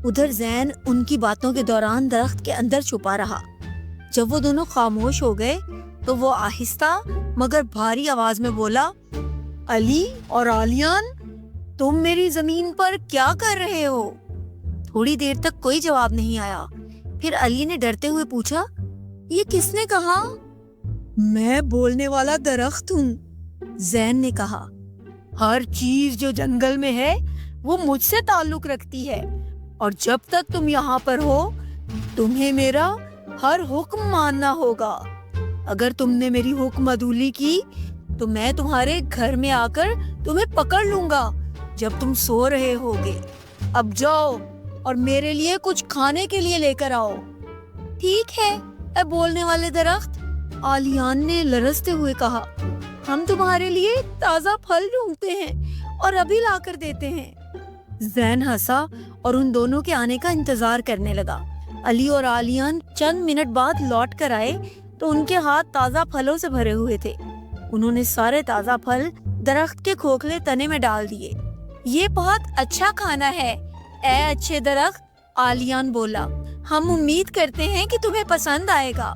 ادھر زین ان کی باتوں کے دوران درخت کے اندر چھپا رہا۔ جب وہ دونوں خاموش ہو گئے تو وہ آہستہ مگر بھاری آواز میں بولا، علی اور آلیان، تم میری زمین پر کیا کر رہے ہو؟ تھوڑی دیر تک کوئی جواب نہیں آیا۔ پھر علی نے ڈرتے ہوئے پوچھا، یہ کس نے کہا؟ میں بولنے والا درخت ہوں، زین نے کہا۔ ہر چیز جو جنگل میں ہے وہ مجھ سے تعلق رکھتی ہے، اور جب تک تم یہاں پر ہو تمہیں میرا ہر حکم ماننا ہوگا۔ اگر تم نے میری حکم عدولی کی تو میں تمہارے گھر میں آ کر تمہیں پکڑ لوں گا جب تم سو رہے ہوگے۔ اب جاؤ اور میرے لیے کچھ کھانے کے لیے لے کر آؤ۔ ٹھیک ہے اے بولنے والے درخت، آلیان نے لرزتے ہوئے کہا، ہم تمہارے لیے تازہ پھل ڈھونڈتے ہیں اور ابھی لا کر دیتے ہیں۔ زین ہنسا اور ان دونوں کے آنے کا انتظار کرنے لگا۔ علی اور آلیان چند منٹ بعد لوٹ کر آئے تو ان کے ہاتھ تازہ پھلوں سے بھرے ہوئے تھے۔ انہوں نے سارے تازہ پھل درخت کے کھوکھلے تنے میں ڈال دیے۔ یہ بہت اچھا کھانا ہے اے اچھے درخت، آلیان بولا، ہم امید کرتے ہیں کہ تمہیں پسند آئے گا۔